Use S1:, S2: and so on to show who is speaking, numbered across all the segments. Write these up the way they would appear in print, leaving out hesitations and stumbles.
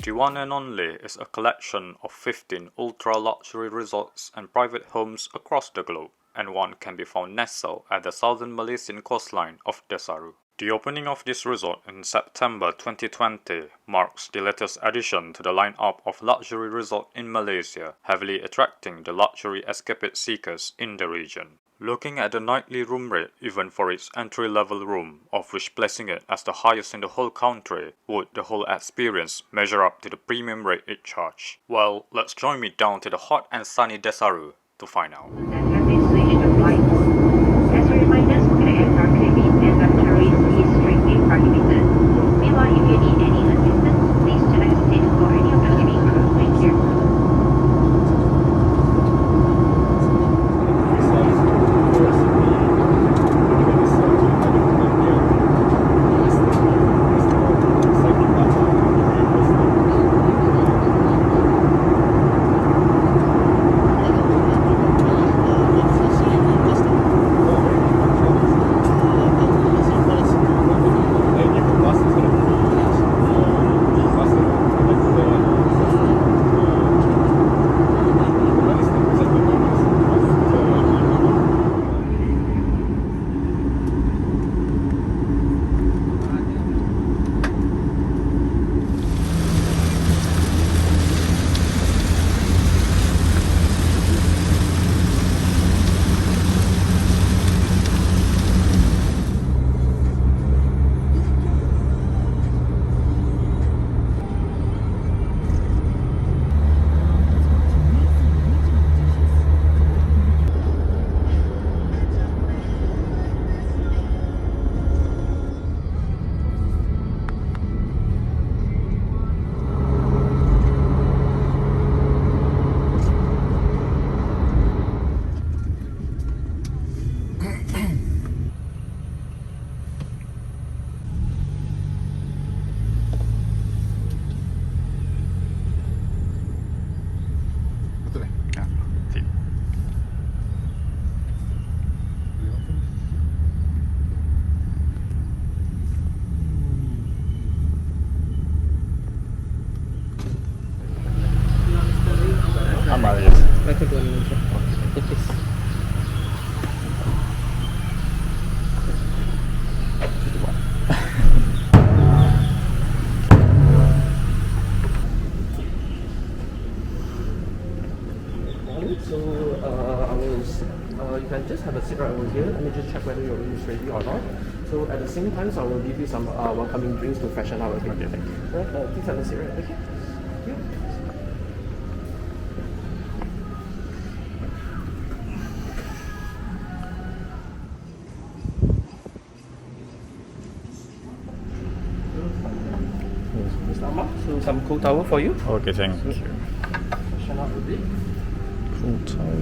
S1: The One and Only is a collection of 15 ultra-luxury resorts and private homes across the globe, and one can be found nestled at the Southern Malaysian coastline of Desaru. The opening of this resort in September 2020 marks the latest addition to the lineup of luxury resorts in Malaysia, heavily attracting the luxury escapade seekers in the region. Looking at the nightly room rate even for its entry-level room, of which placing it as the highest in the whole country, would the whole experience measure up to the premium rate it charged? Well, let's join me down to the hot and sunny Desaru to find out.
S2: Have been switched to flight mode. As a reminder, smoking at aircraft cabin and lavatories is strictly prohibited. Meanwhile, if you need any assistance, please do not hesitate to call any of the cabin crew. Thank you.
S1: Ambara, yes.
S3: Welcome to Malaysia. Thank you. You can just have a sit right over here. Let me just check whether your room is ready or not. So at the same time, I will give you some welcoming drinks to freshen up. Okay, thank you. Right, please have a sit right over here. Thank you. So some cool towel for you.
S1: Okay, thank you.
S3: Freshen up a bit.
S1: Cool towel.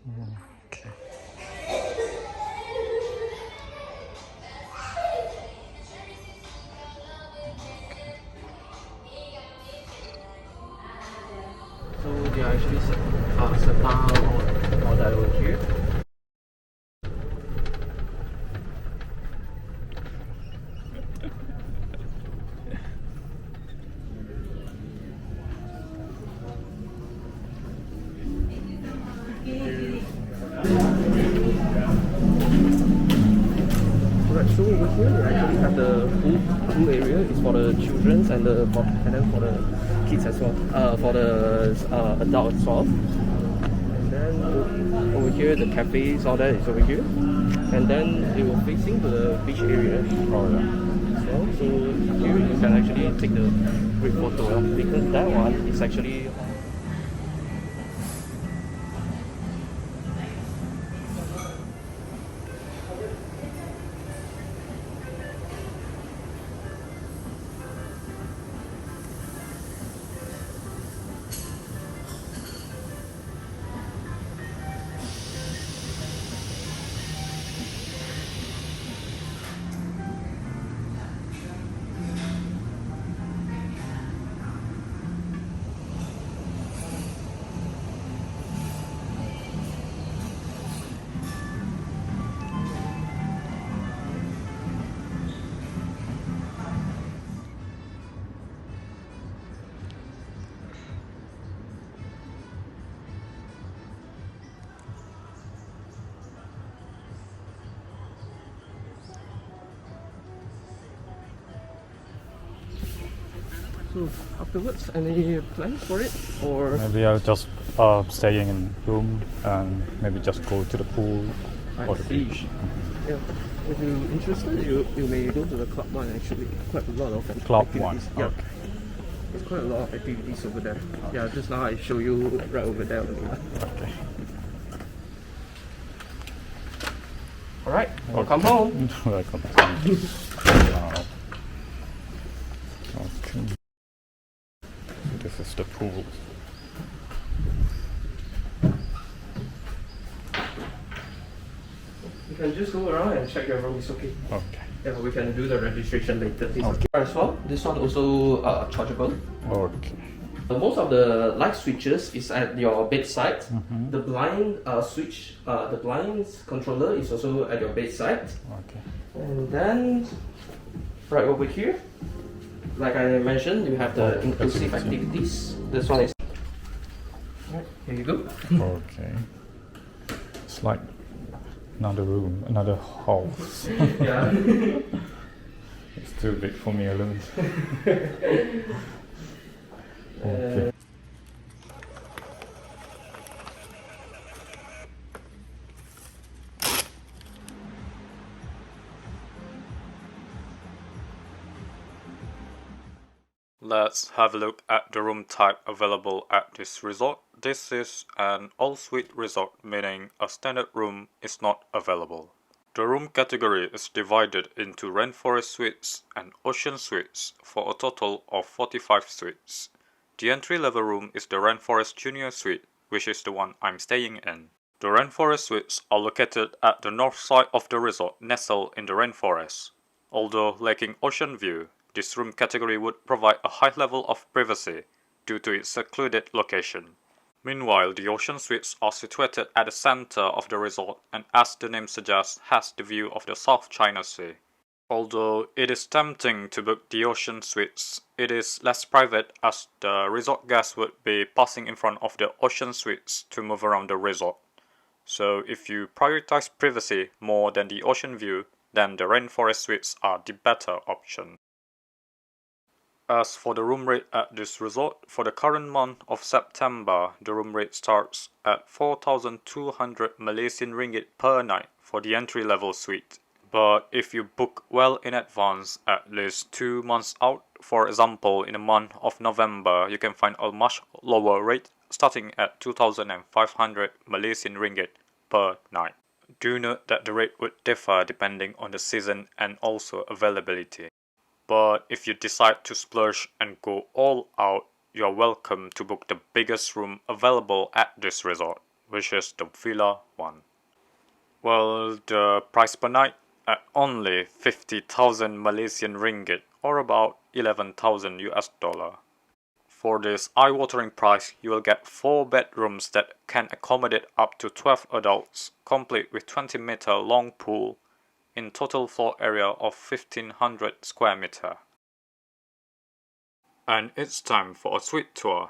S1: Okay.
S3: So they are actually spa or that over here. Right, so over here we actually have the pool area. It's for the children and then for the kids as well. For the adult as well. And then over here the cafes, all that is over here. And then it will facing to the beach area.
S1: Oh yeah.
S3: So here you can actually take the great photo because that one is actually. So afterwards, any plans for it or?
S1: Maybe I'll just staying in room and maybe just go to the pool or the beach.
S3: Yeah. If you're interested, you may go to the club one actually. Quite a lot of
S1: Club
S3: activities.
S1: one.
S3: Yeah.
S1: Okay.
S3: There's quite a lot of activities over there. Yeah, just now I show you right over there only.
S1: Okay.
S3: Alright, welcome home.
S1: Welcome. Wow. Okay. This is the pool.
S3: You can just go around and check your room, it's okay.
S1: Okay.
S3: Yeah, we can do the registration later. Okay. As well, this one also chargeable.
S1: Okay.
S3: Most of the light switches is at your bedside.
S1: Mm-hmm.
S3: The blind switch, the blinds controller is also at your bedside.
S1: Okay.
S3: And then, right over here, like I mentioned, you have the inclusive activities. This one is. Right, here you go.
S1: Okay. It's like another room, another house.
S3: Yeah.
S1: It's too big for me alone. Okay. Let's have a look at the room type available at this resort. This is an all-suite resort, meaning a standard room is not available. The room category is divided into rainforest suites and ocean suites for a total of 45 suites. The entry-level room is the Rainforest Junior Suite, which is the one I'm staying in. The rainforest suites are located at the north side of the resort, nestled in the rainforest. Although lacking ocean view, this room category would provide a high level of privacy due to its secluded location. Meanwhile, the ocean suites are situated at the center of the resort and, as the name suggests, has the view of the South China Sea. Although it is tempting to book the ocean suites, it is less private as the resort guests would be passing in front of the ocean suites to move around the resort. So if you prioritize privacy more than the ocean view, then the rainforest suites are the better option. As for the room rate at this resort, for the current month of September, the room rate starts at 4,200 Malaysian ringgit per night for the entry-level suite. But if you book well in advance, at least 2 months out, for example in the month of November, you can find a much lower rate starting at 2,500 Malaysian ringgit per night. Do note that the rate would differ depending on the season and also availability. But if you decide to splurge and go all out, you are welcome to book the biggest room available at this resort, which is the Villa one. Well, the price per night at only 50,000 Malaysian ringgit or about 11,000 US dollar. For this eye-watering price, you will get 4 bedrooms that can accommodate up to 12 adults, complete with 20-meter long pool, in total floor area of 1500 square meter. And it's time for a suite tour.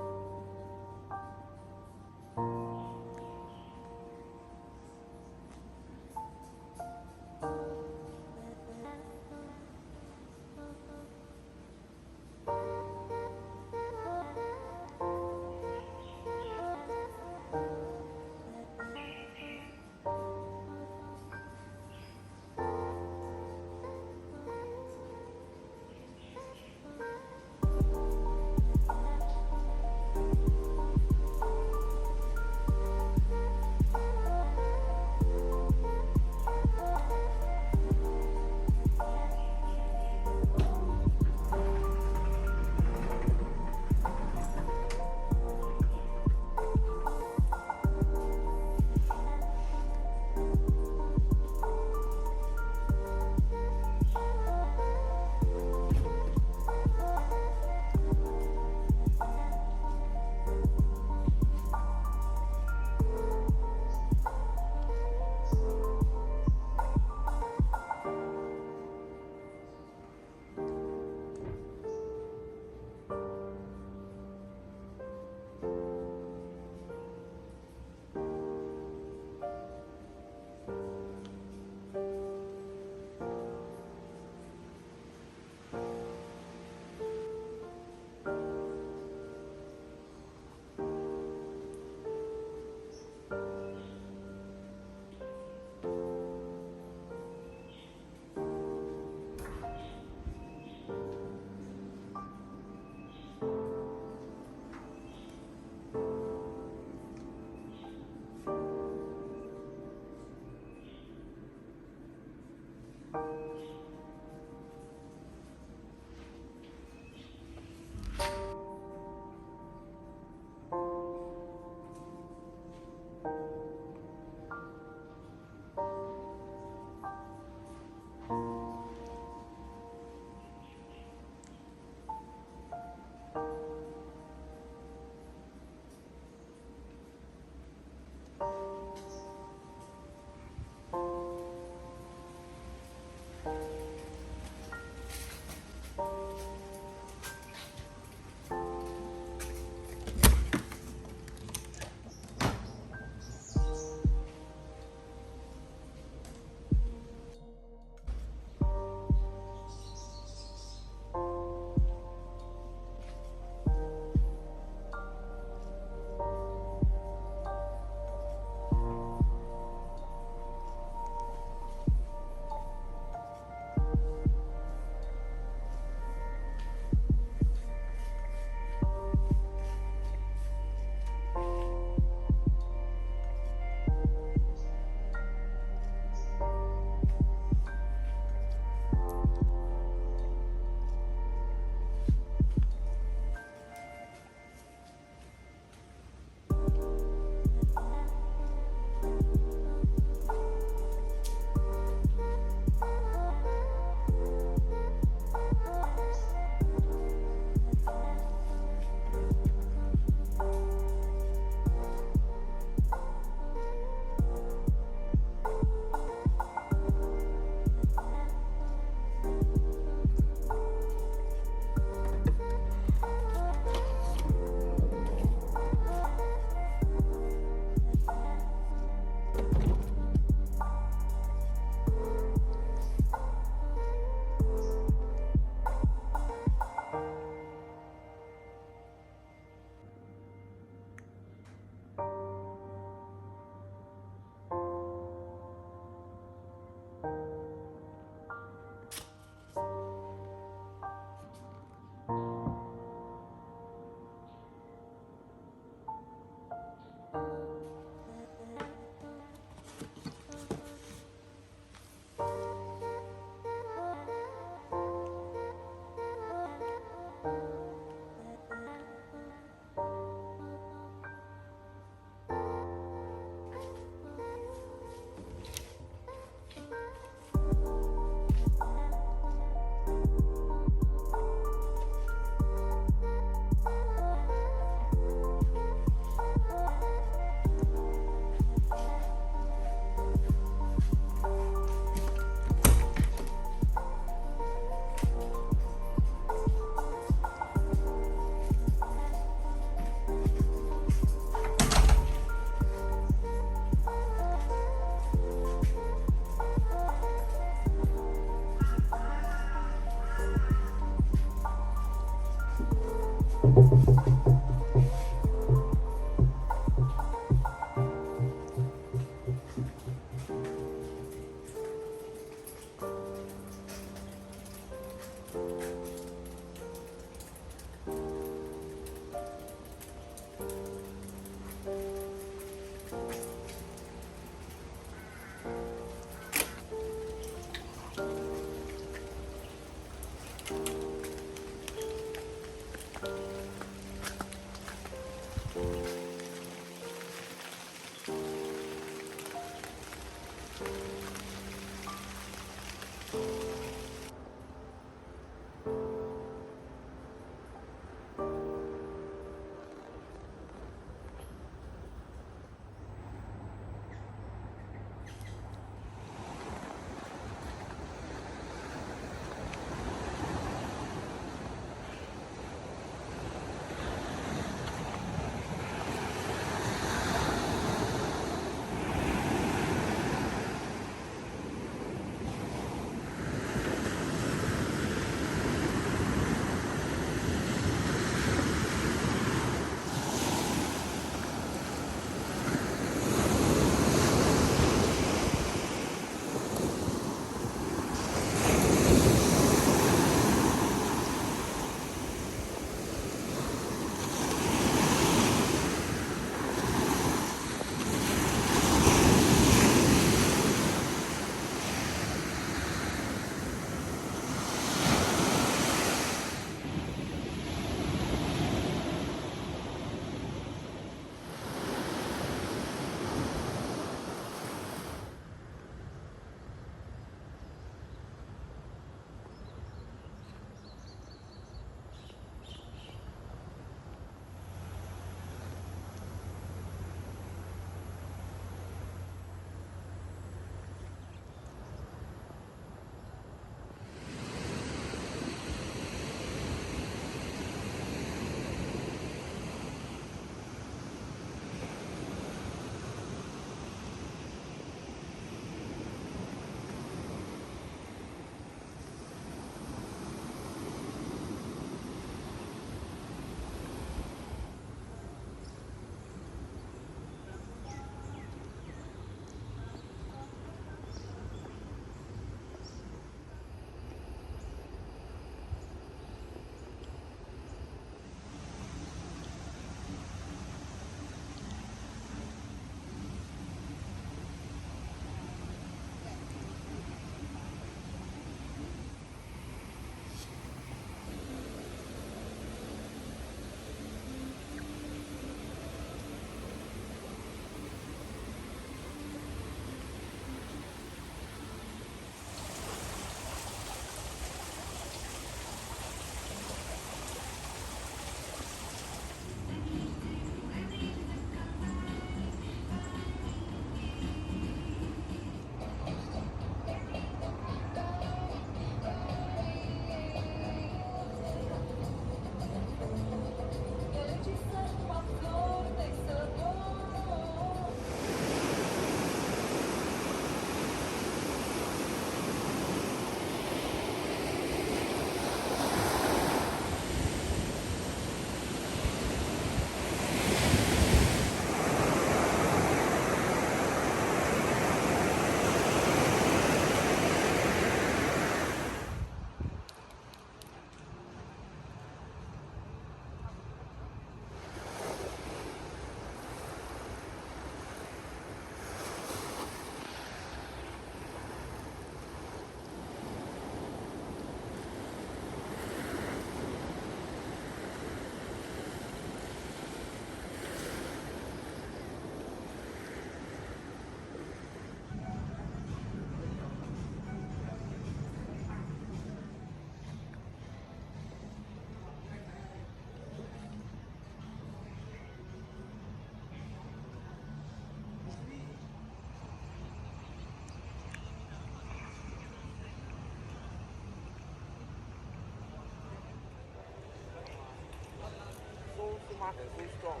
S3: dark and so strong.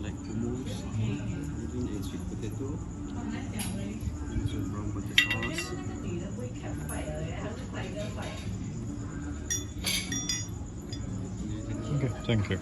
S4: Like hummus, using a sweet potato, use a brown butter sauce.
S1: Okay, thank you.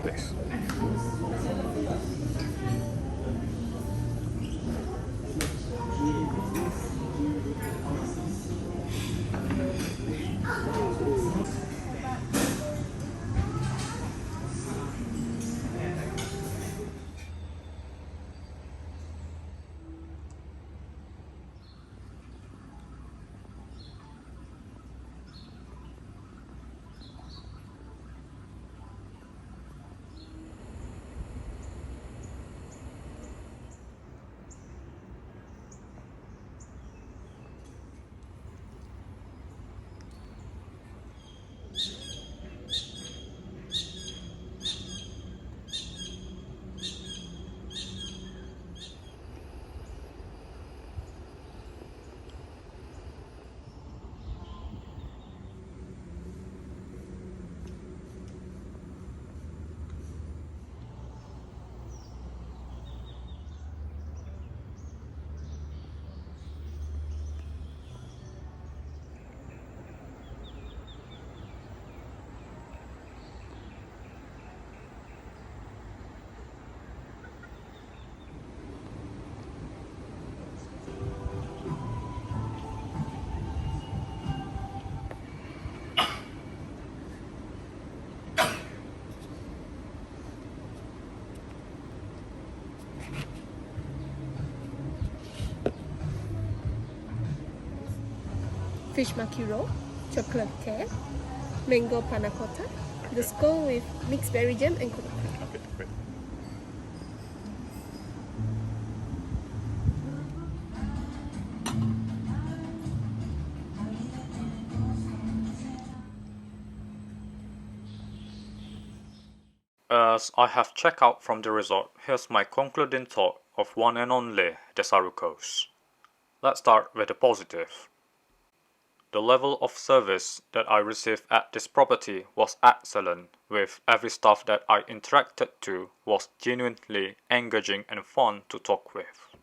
S1: Thanks.
S5: Fish maki roll, chocolate cake, mango panna cotta, the skull with mixed berry jam and coconut.
S1: Okay, great. As I have checked out from the resort, here's my concluding thought of One and Only Desaru Coast. Let's start with the positive. The level of service that I received at this property was excellent, with every staff that I interacted to was genuinely engaging and fun to talk with.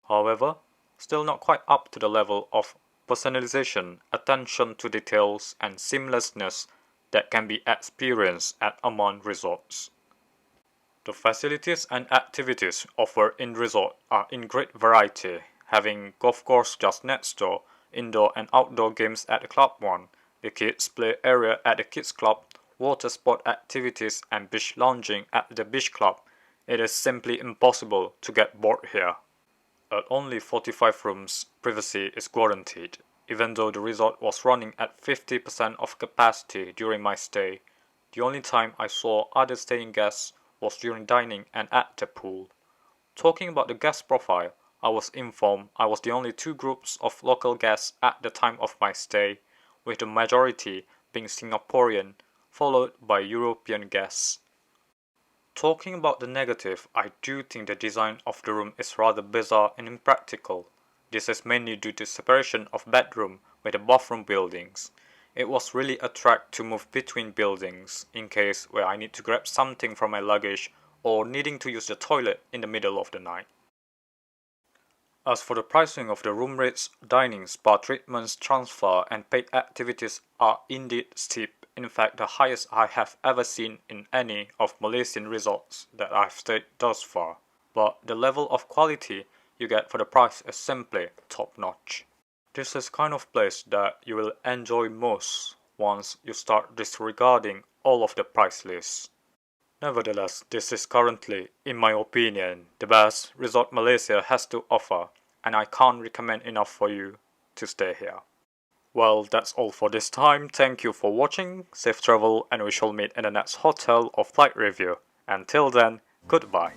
S1: However, still not quite up to the level of personalization, attention to details, and seamlessness that can be experienced at Aman resorts. The facilities and activities offered in resort are in great variety, having golf course just next door, indoor and outdoor games at the Club 1, the kids play area at the Kids Club, water sport activities and beach lounging at the Beach Club. It is simply impossible to get bored here. At only 45 rooms, privacy is guaranteed. Even though the resort was running at 50% of capacity during my stay, the only time I saw other staying guests was during dining and at the pool. Talking about the guest profile, I was informed I was the only two groups of local guests at the time of my stay, with the majority being Singaporean, followed by European guests. Talking about the negative, I do think the design of the room is rather bizarre and impractical. This is mainly due to separation of bedroom with the bathroom buildings. It was really a trek to move between buildings in case where I need to grab something from my luggage or needing to use the toilet in the middle of the night. As for the pricing of the room rates, dining, spa treatments, transfer and paid activities are indeed steep, in fact the highest I have ever seen in any of Malaysian resorts that I've stayed thus far. But the level of quality you get for the price is simply top notch. This is kind of place that you will enjoy most once you start disregarding all of the price lists. Nevertheless, this is currently, in my opinion, the best resort Malaysia has to offer, and I can't recommend enough for you to stay here. Well, that's all for this time. Thank you for watching, safe travel, and we shall meet in the next hotel or flight review. Until then, goodbye.